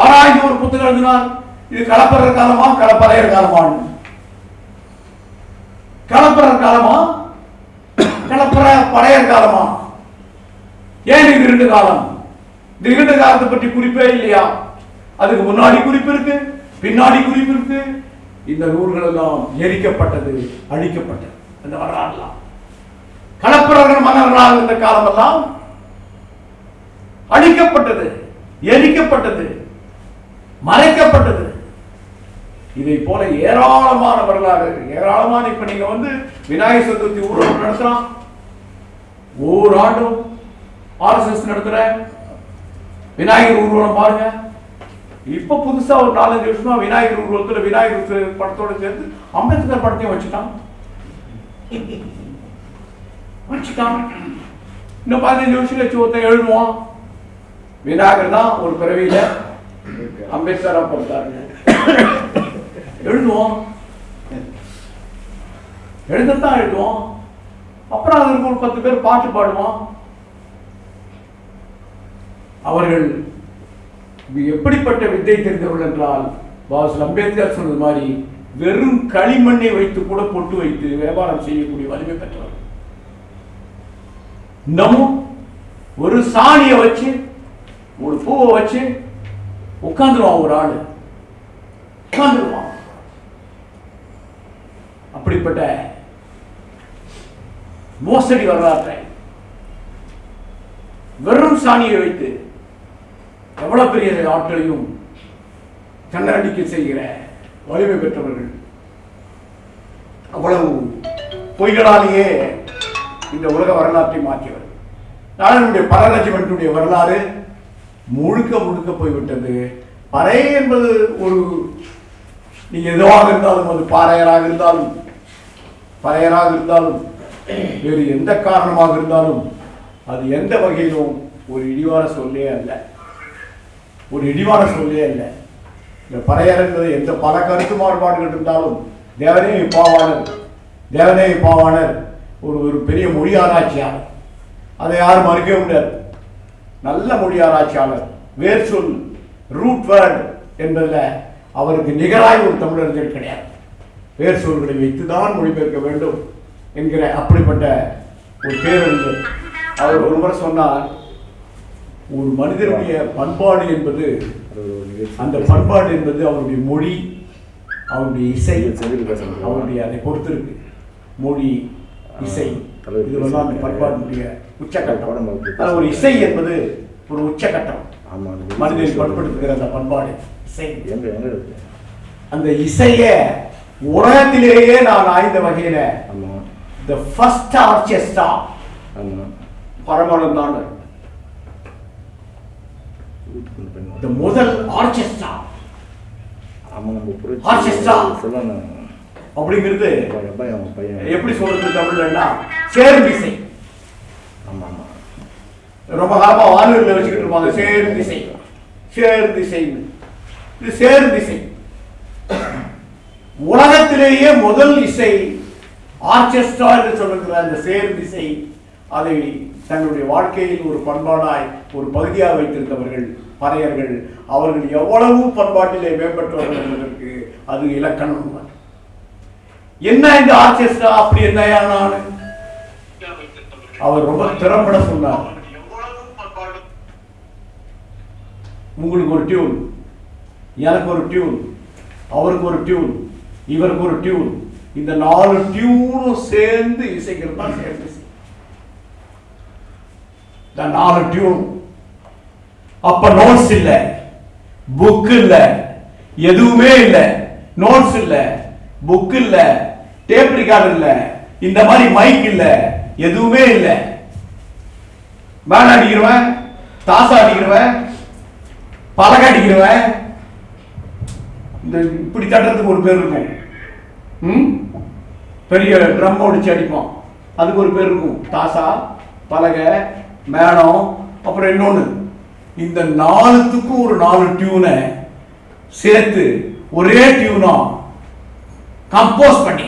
ஆராய்ந்து ஒரு புத்தகம் எழுதினார். இது கலப்பற காலமா கலப்பறையர் காலமா? கலப்பற காலமா கலப்பற பறையர் காலமா? ஏன் இது இருண்ட காலம்? இந்த இருண்ட காலத்தை பற்றி குறிப்பே இல்லையா? அதுக்கு முன்னாடி குறிப்பு இருக்கு, பின்னாடி குறிப்பு இருக்கு. இந்த நூல்கள் எல்லாம் எரிக்கப்பட்டது, அழிக்கப்பட்டது. அந்த வரலாறுலாம் கலப்பரர்கள் மன்னர்களாக இருந்த காலமெல்லாம் அழிக்கப்பட்டது, எரிக்கப்பட்டது, மறைக்கப்பட்டது. இதை போல ஏராளமான வரலாறு, ஏராளமான. இப்ப நீங்க விநாயகர் சதுர்த்தி ஊர்வலம் நடத்தலாம். ஒவ்வொரு ஆண்டும் RSS நடத்துற விநாயகர் ஊர்வலம் பாருங்க. இப்ப புதுசா ஒரு 4-5 வருஷமா விநாயகர் ஊர்வலத்துல விநாயகர் படத்தோட சேர்த்து அம்பேத்கர் படத்தையும் வச்சுட்டான். இன்னும் 15 வருஷம் வச்சு ஒருத்தன் எழுதுவான், விநாயகர் தான் ஒரு பிறவியில அம்பேத்கரா பொறுத்தாருங்க. எழுதுவோம், எழுதத்தான் எழுதுவோம். அப்புறம் அதற்கு ஒரு 10 பேர் பாட்டு பாடுவான். அவர்கள் எப்படிப்பட்ட வித்தை தெரிந்தவர்கள் என்றால், பாஸ் அம்பேத்கர் சொன்னது மாதிரி வெறும் களிமண்ணை வைத்து கூட பொட்டு வைத்து வியாபாரம் செய்யக்கூடிய வலிமை பெற்றவர். இன்னமும் ஒரு சாணியை வச்சு ஒரு பூவை வச்சு உட்கார்ந்துருவான், ஒரு ஆளு உட்கார்ந்துருவான். அப்படிப்பட்ட மோசடி வரலாற்றை வெறும் சாணியை வைத்து எவ்வளவு பெரிய ஆட்களையும் கண்ணடிக்க செய்கிற வலிமை பெற்றவர்கள். அவ்வளவு பொய்களாலேயே இந்த உலக வரலாற்றை மாற்றியவர். நாடனுடைய பரலட்சுமனுடைய வரலாறு முழுக்க முழுக்க போய்விட்டது. பறை என்பது ஒரு, நீங்க எதுவாக இருந்தாலும், அது பாறையராக இருந்தாலும் பறையராக இருந்தாலும் வேறு எந்த காரணமாக இருந்தாலும் அது எந்த வகையிலும் ஒரு இழிவான சொல்லே அல்ல, ஒரு இழிவான சொல்லே அல்ல. இந்த பறையர் என்பது எந்த பல கருத்து மாறுபாடுகள் இருந்தாலும் தேவனே பாவாணர் ஒரு பெரிய மொழி ஆராய்ச்சியாளர், அதை யாரும் மறுக்க முடியாது. நல்ல மொழி ஆராய்ச்சியாளர். வேர் சொல், ரூட் வேர்ட் என்பதில் அவருக்கு நிகராய் ஒரு தமிழர்கள் கிடையாது. வேர் சொல்களை வைத்துதான் மொழிபெயர்க்க வேண்டும் என்கிற அப்படிப்பட்ட ஒரு பேரறிஞர். அவர் ஒரு முறை சொன்னார், ஒரு மனிதனுடைய பண்பாடு என்பது, அந்த பண்பாடு என்பது அவருடைய மொழி, அவருடைய இசை, அவருடைய அதை பொறுத்து இருக்கு. மொழி, இசை, இதுவெல்லாம் அந்த பண்பாடுடைய உச்சக்கட்டம். ஒரு இசை என்பது ஒரு உச்சக்கட்டம். மனிதனை பண்படுத்துகிற அந்த பண்பாடு இசை. அந்த இசைய உலகத்திலேயே நான் ஆய்ந்த வகையில the first orchestra பரமளம் தான். the முதல் ஆர்கெஸ்ட்ரா அப்படிங்கிறது எப்படி சொல்றது தமிழ்லன்னா சேர்ந்திசை. ரொம்ப காலமா வானூர்ல வச்சுக்கிட்டு இருப்பாங்க சேர்ந்திசை, சேர்ந்திசை. இது சேர்ந்திசை. உலகத்திலேயே முதல் இசை ஆர்கெஸ்ட்ரா என்று சொல்லுகிற அந்த சேர்ந்திசை, அதை தங்களுடைய வாழ்க்கையில் ஒரு பண்பாடாய் ஒரு பகுதியாக வைத்திருந்தவர்கள் பறையர்கள். அவர்கள் எவ்வளவு பண்பாட்டிலே மேம்பட்டவர்கள் என்பதற்கு அது இலக்கணம். என்ன இந்த ஆர்கெஸ்ட்ரா அப்படி என்ன அவர் ரொம்ப திறம்பட சொன்னார். உங்களுக்கு ஒரு டியூன், எனக்கு ஒரு டியூன், அவருக்கு ஒரு டியூன், இவருக்கு ஒரு டியூன், இந்த 4 டியூனும் சேர்ந்து இசைக்கிறது தான் சேர்ந்து இசை. 4 டியூன். அப்ப நோட்ஸ் இல்ல, புக் இல்ல, எதுவுமே இல்ல. நோட்ஸ் இல்ல, புக் இல்ல, டேப் ரெக்கார்டர் இல்ல, இந்த மாதிரி மைக் இல்ல, எதுவுமே இல்ல. பேன் அடிக்கிறவன், தாசா அடிக்கிறவன், பலகை அடிக்கிறவன், இந்த இப்படி தட்டுறதுக்கு ஒரு பேர் இருக்கும். பெரிய ட்ரம் ஒடிச்சு அடிப்போம், அதுக்கு ஒரு பேர் இருக்கும். தாசா, பலகை, மேளம், அப்புறம் இன்னொன்னு. இந்த 4த்துக்கும் ஒரு 4 டியூனை சேர்த்து ஒரே டியூனா கம்போஸ் பண்ணி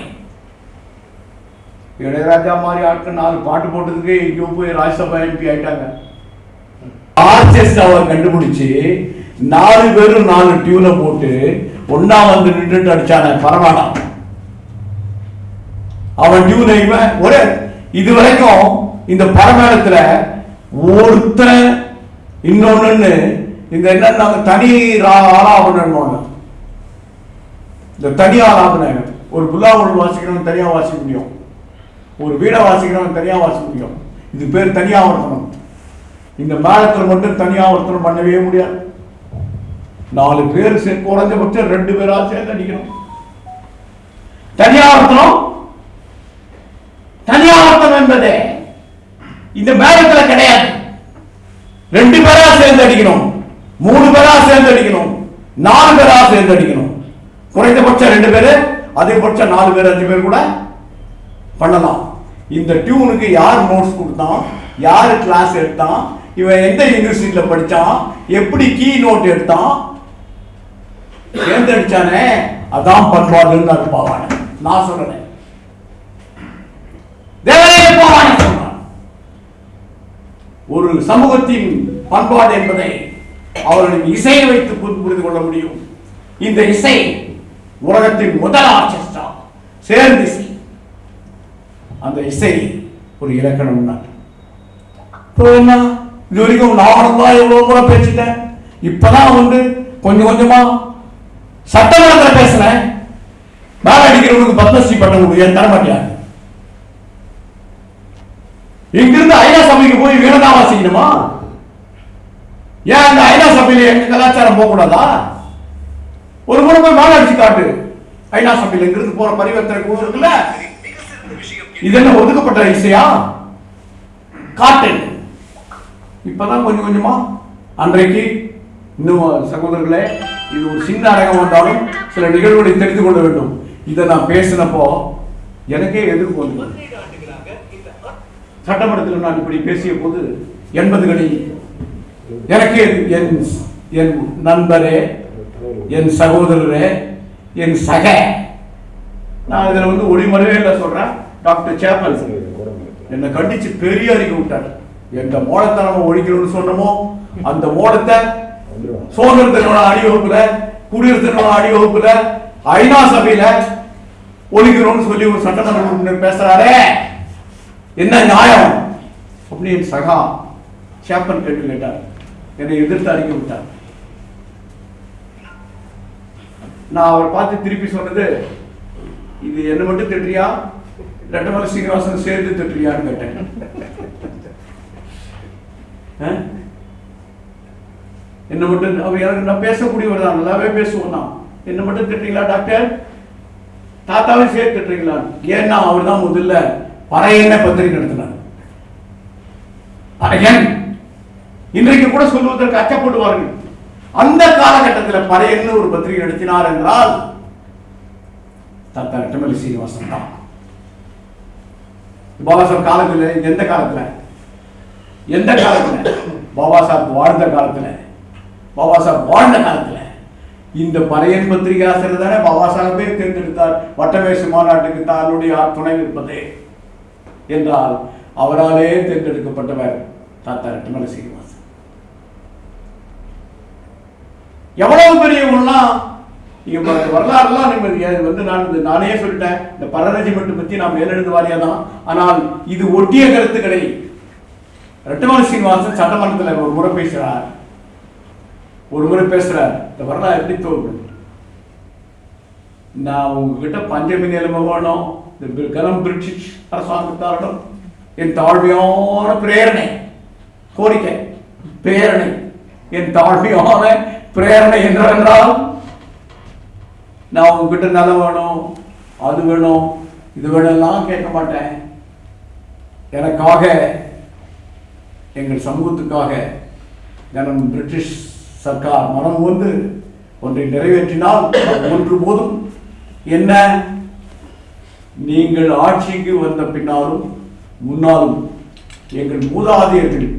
இளையராஜா மாதிரி ஆட்கள் 4 பாட்டு போட்டதுக்கு எங்கேயோ போய் ராஜ்யசபா எம்பி ஆயிட்டாங்க. ஆர்கெஸ்ட்ராவை கண்டுபிடிச்சு 4 பேரும் 4 டியூனை போட்டு ஒன்னா வந்து நின்றுட்டு அடிச்சான பரவாயில்ல. அவன் டியூனை ஒரே இதுவரைக்கும் இந்த பரமேளத்துல ஒருத்தன் இன்னொன்னு இந்த என்ன தனி ஆலாபனம், இந்த தனி ஆலாபனம் ஒரு புல்லாங்குழல் வாசிக்கிறவன் தனியா வாசிக்க முடியும், ஒரு வீணை வாசிக்கிறவன் தனியா வாசிக்க முடியும். இது பேர் தனியாவர்த்தனம். இந்த மேளத்துல மட்டும் தனியாவர்த்தனம் பண்ணவே முடியாது. 4 பேர் குறைஞ்சபட்சம் 2 பேரா சேர்ந்து அடிக்கணும். தனியாவர்த்தனம் என்பது இந்த மேளத்துல கிடையாது. 2 பேரா சேர்ந்து அடிக்கணும், 3 பேரா சேர்ந்து அடிக்கணும், 4 பேரா சேர்ந்து அடிக்கணும். குறைந்தபட்சம் 2 பேரு, அதிகபட்சம் 4 பேர் 5 பேர் கூட பண்ணலாம். இந்த டியூனுக்கு யார் நோட்ஸ் கொடுத்தான், யாரு கிளாஸ் எடுத்தான், இவன் எந்த யூனிவர்சிட்டியில படிச்சான், எப்படி கீ நோட் எடுத்தான், தேர்ந்தெடுச்சானே அதான் பண்பாடுன்னு இருப்பாவான. நான் சொல்றேன் ஒரு சமூகத்தின் பண்பாடு என்பதை அவர்களின் இசையை வைத்து புரிந்து கொள்ள முடியும். இந்த இசை உலகத்தின் முதல் ஆர்கெஸ்ட்ரா சேர்ந்து இசை. அந்த இசை ஒரு இலக்கணம் தான். என்ன இது வரைக்கும் நானும் எவ்வளவு முறை பேசிட்டேன். இப்பதான் கொஞ்சம் கொஞ்சமா சட்டமன்றத்தில் பேசுறேன். மேல அடிக்கிறவனுக்கு பத்மஸ்ரீ பட்டம் கொடுக்க தர மாட்டியாங்க. இங்கிருந்து ஐநா சபைக்கு போய் வீணதா வாசிக்கணுமா? ஏன் அந்த ஐநா சபையில எங்க கலாச்சாரம் போக கூடாதா? ஒரு முறை போய் மேல அடிச்சு காட்டு. ஐநா சபையில இங்கிருந்து போற பரிவர்த்தனை குழு இருக்குல்ல, இது என்ன ஒதுக்கப்பட்ட இசையா? காட்டு. இப்பதான் கொஞ்சம் கொஞ்சமா அன்றைக்கு இன்னும் சகோதரர்களே, இது ஒரு சின்ன அரங்கம் வந்தாலும் சில நிகழ்வுகளை தெரிந்து கொள்ள வேண்டும். இதை நான் பேசினப்போ எனக்கே எதிர்ப்பு வந்து சட்டமன்றத்தில் நான் இப்படி பேசிய போது 80களில் எனக்கு என் நண்பரே, என் சகோதரரே, என் சக, நான் இதுல ஒளிமறைவே இல்லை சொல்றேன், டாக்டர் சேப்பல் என்னை கண்டிச்சு பெரிய அறிக்கை விட்டார். எந்த மோடத்தை நம்ம ஒழிக்கணும்னு சொன்னமோ அந்த மோடத்தை சுதந்திர தின அணிவகுப்புல, குடியரசு தின அணிவகுப்புல, ஐநா சபையில ஒழிக்கணும்னு சொல்லி ஒரு சட்டமன்ற உறுப்பினர் பேசுறாரே, என்ன நியாயம் அப்படின்னு சகா சேப்பன் கேட்டு கேட்டார். என்னை எதிர்த்து அறிக்கை விட்டார். நான் அவர் பார்த்து திருப்பி சொன்னது, இது என்ன மட்டும் திட்டுறியா, ரெட்டமலை சீனிவாசன் சேர்த்து திட்டுறியான்னு கேட்டேன். என்ன மட்டும் எனக்கு நான் பேசக்கூடியவர் தான், நல்லாவே பேசுவோம் தான். என்ன மட்டும் திட்டுறீங்களா டாக்டர், தாத்தாவையும் சேர்த்து திட்டுறீங்களா? ஏன்னா அவர் தான் முதல்ல பறையன பத்திரிகை நடத்தினார். பறையன் இன்றைக்கு கூட சொல்வதற்கு அச்சப்படுவார்கள். அந்த காலகட்டத்தில் பறையன்னு ஒரு பத்திரிகை நடத்தினார் என்றால் தாத்தா ரெட்டமலை சீனிவாசன் தான். பாபா சாஹிப் காலத்தில், எந்த காலத்துல பாபா சாஹிப் வாழ்ந்த காலத்துல இந்த பறையன் பத்திரிகை ஆசிரியர் தானே பாபா சாஹிப்பே தேர்ந்தெடுத்தார் வட்டமேசு மாநாட்டுக்கு தன்னுடைய துணை நிற்பது என்றால் அவராலே தேர்ந்தெடுக்கப்பட்டவர் தாத்தா ரெட்டமலை சீனிவாசன். எவ்வளவு பெரிய ஒண்ணா வரலாறுலாம் நானே சொல்லிட்டேன். இந்த பரரெஜிமெண்ட் பத்தி நாம் மேலெழுந்து வாரியாதான். ஆனால் இது ஒட்டிய கருத்துக்களை ரெட்டமலை சீனிவாசன் சட்டமன்றத்தில் ஒரு முறை பேசுறார். இந்த வரலாறு எப்படி தோல்வி, நான் உங்ககிட்ட பஞ்சமி நிலைமை வேணும், இந்த கனம் பிரிட்டிஷ் அரசாங்கத்தாரிடம் என் தாழ்மையான பிரேரணை, கோரிக்கை, பிரேரணை, என் தாழ்மையான பிரேரணை என்றால் நான் உங்ககிட்ட நிலம் வேணும், அது வேணும், இது வேணும்லாம் கேட்க மாட்டேன். எனக்காக, எங்கள் சமூகத்துக்காக ஜனம் பிரிட்டிஷ் சர்க்கார் மனம் ஒன்றை நிறைவேற்றினால் ஒன்று போதும். என்ன, நீங்கள் ஆட்சிக்கு வந்த பின்னாலும் முன்னாலும் எங்கள் மூதாதையர்கள்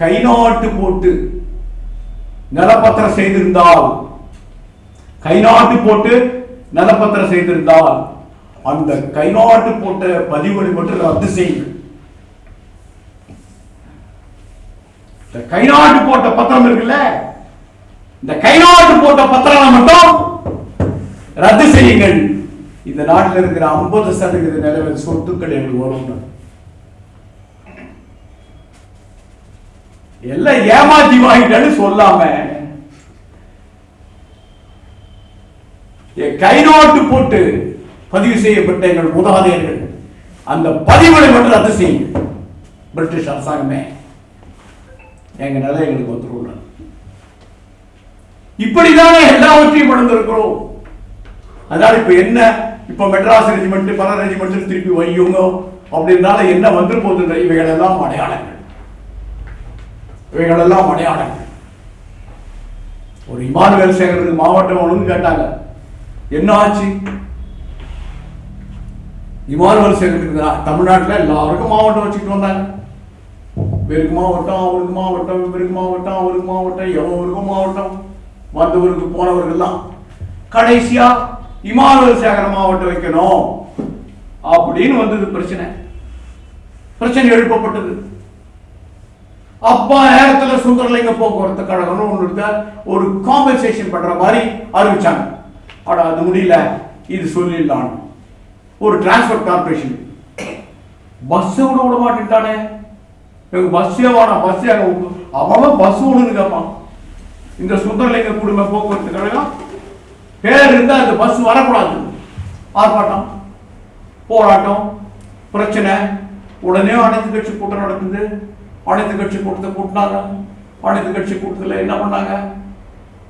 கை நாட்டு போட்டு நிலப்பத்திரம் செய்திருந்தால் அந்த கைநாட்டு போட்ட பதிவுகளை மட்டும் ரத்து செய்யுங்கள். இந்த கைநாட்டு போட்ட பத்திரம் இருக்குல்ல, இந்த கைநாட்டு போட்ட பத்திரம் மட்டும் ரத்து செய்யுங்கள். இந்த நாட்டில் இருக்கிற 50% நிலவர சொத்துக்கள் எங்களுக்கு வரும். எல்லாம் ஏமாத்தி வாங்கிட்டான்னு சொல்லாம கைநாட்டு போட்டு பதிவு செய்யப்பட்ட எங்கள் மூதாதையர்கள் அந்த பதிவுகளை மட்டும் ரத்து செய்யுங்க. பிரிட்டிஷ் அரசாங்கமே எங்க நிலை எங்களுக்கு வந்துருவோம். இப்படிதானே எல்லாவற்றையும் நடந்திருக்கிறோம். அதனால இப்ப என்ன, இப்ப மெட்ராஸ் ரெஜிமெண்ட் பல ரெஜிமெண்ட் திருப்பி வையுங்க அப்படின்னால என்ன வந்து போகுது? இவைகளெல்லாம் அடையாளங்கள், இவைகளெல்லாம் அடையாளங்கள். ஒரு இமானுவேல் சேகருக்கு மாவட்டம் ஒன்று கேட்டாங்க, என்ன ஆச்சு? இமானுவேல் சேகருக்கு தமிழ்நாட்டில் எல்லாருக்கும் மாவட்டம் வச்சுக்கிட்டு வந்தாங்க. இவருக்கு மாவட்டம், அவருக்கு மாவட்டம், இவருக்கு மாவட்டம், அவருக்கு மாவட்டம், எவருக்கும் மாவட்டம், வந்தவருக்கு போனவர்கள்லாம். கடைசியா இமானுவேல் சேகர் மாவட்டம் வைக்கணும் அப்படின்னு வந்தது. பிரச்சனை எழுப்பப்பட்டது. அப்பா நேரத்துல சுந்தரலிங்க போக்குவரத்து கழகம்னு ஒன்று இருக்க ஒரு காம்பன்சேஷன் பண்ற மாதிரி அறிவிச்சாங்க. அது முடியல, இது சொல்லிடலாம். ஒரு டிரான்ஸ்போர்ட் கார்பரேஷன் பஸ் விட மாட்டேன்ட்டானே, பஸ்ஸே வேணாம், பஸ் அவன் பஸ் விடுன்னு கேட்பான். இந்த சுந்தரலிங்க குடும்ப போக்குவரத்து கழகம் பேர் இருந்தா அந்த பஸ் வரக்கூடாது. ஆர்ப்பாட்டம், போராட்டம், பிரச்சனை. உடனே அனைத்து கட்சி கூட்டம் நடக்குது. அனைத்து கட்சி கூட்டத்தை கூட்டினாங்க. அனைத்து கட்சி கூட்டத்தில் என்ன பண்ணாங்க?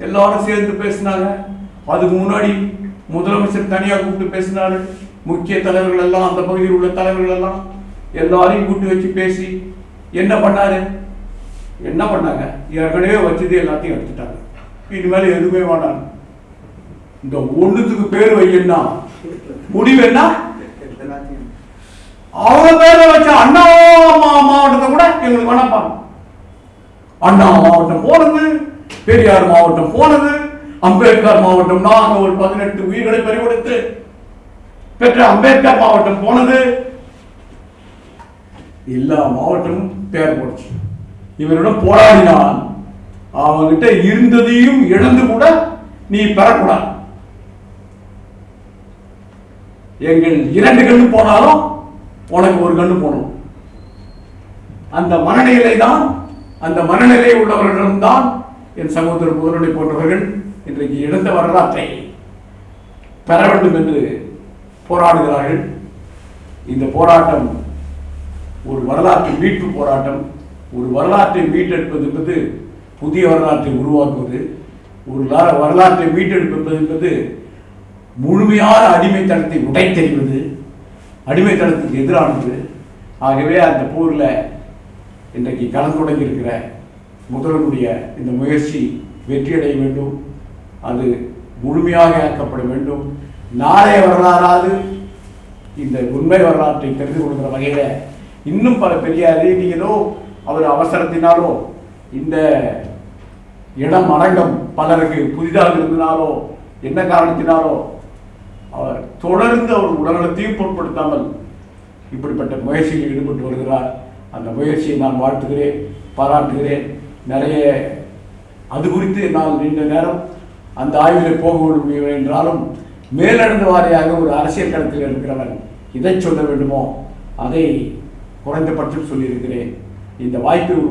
எல்லாரும் சேர்ந்து பேசினாங்க. அதுக்கு முன்னாடி முதலமைச்சர் தனியாக கூப்பிட்டு பேசினாரு. முக்கிய தலைவர்கள் எல்லாம், அந்த பகுதியில் உள்ள தலைவர்கள் எல்லாம் எல்லாரையும் கூட்டி வச்சு பேசி என்ன பண்ணாங்க? ஏற்கனவே வச்சது எல்லாத்தையும் எடுத்துட்டாங்க. இனிமேல் எதுவுமே வேண்டாம். இந்த ஒண்ணுத்துக்கு பேர் வையன்னா முடிவு என்ன? அவங்க பேரை வச்ச அண்ணா மாவட்டத்தை கூட எங்களுக்கு வேணாப்பாங்க. அண்ணா மாவட்டம் போனது, பெரியார் மாவட்டம் போனது, அம்பேத்கர் மாவட்டம் அங்க ஒரு 18 உயிர்களை பறிகொடுத்து பெற்ற அம்பேத்கர் மாவட்டம் போனது. எல்லா மாவட்டமும் பேர் போடுச்சு. இவரிடம் போராடினால் அவங்கிட்ட இருந்ததையும் இழந்து கூட நீ பெறக்கூடாது. எங்கள் 2 கண்ணு போனாலும் உனக்கு ஒரு கண்ணு போகணும். அந்த மனநிலை தான், அந்த மனநிலை உள்ளவர்களிடம்தான் என் சகோதரர் முதல்வரை போன்றவர்கள் இன்றைக்கு இழந்த வரலாற்றை பெற வேண்டும் என்று போராடுகிறார்கள். இந்த போராட்டம் ஒரு வரலாற்று மீட்பு போராட்டம். ஒரு வரலாற்றை மீட்டெடுப்பது என்பது புதிய வரலாற்றை உருவாக்குவது. ஒரு வரலாற்றை மீட்டெடுப்பது என்பது முழுமையான அடிமைத்தனத்தை உடைத்தெறிவது, அடிமைத்தனத்துக்கு எதிரானது. ஆகவே அந்த போரில் இன்றைக்கு களம் தொடங்கி இருக்கிற முதல்வருடைய இந்த முயற்சி வெற்றியடைய வேண்டும். அது முழுமையாக ஆக்கப்பட வேண்டும். நாளைய வரலாறாது இந்த உண்மை வரலாற்றை தெரிந்து கொள்கிற வகையில் இன்னும் பல பெரியார் ஏதோ அவர் அவசரத்தினாலோ இந்த இடம் அரங்கம் பலருக்கு புதிதாக இருந்தனாலோ என்ன காரணத்தினாலோ அவர் தொடர்ந்து அவர் உடல்நலத்தையும் பொருட்படுத்தாமல் இப்படிப்பட்ட முயற்சியில் ஈடுபட்டு வருகிறார். அந்த முயற்சியை நான் வாழ்த்துகிறேன், பாராட்டுகிறேன். நிறைய அது குறித்து நான் நீண்ட நேரம் அந்த ஆய்வில் போக வேண்டும் என்றாலும் மேலெழுந்த வாரியாக ஒரு அரசியல் களத்தில் இருக்கிறவன் இதை சொல்ல வேண்டுமோ அதை குறைந்தபட்சம் சொல்லியிருக்கிறேன். இந்த வாய்ப்பை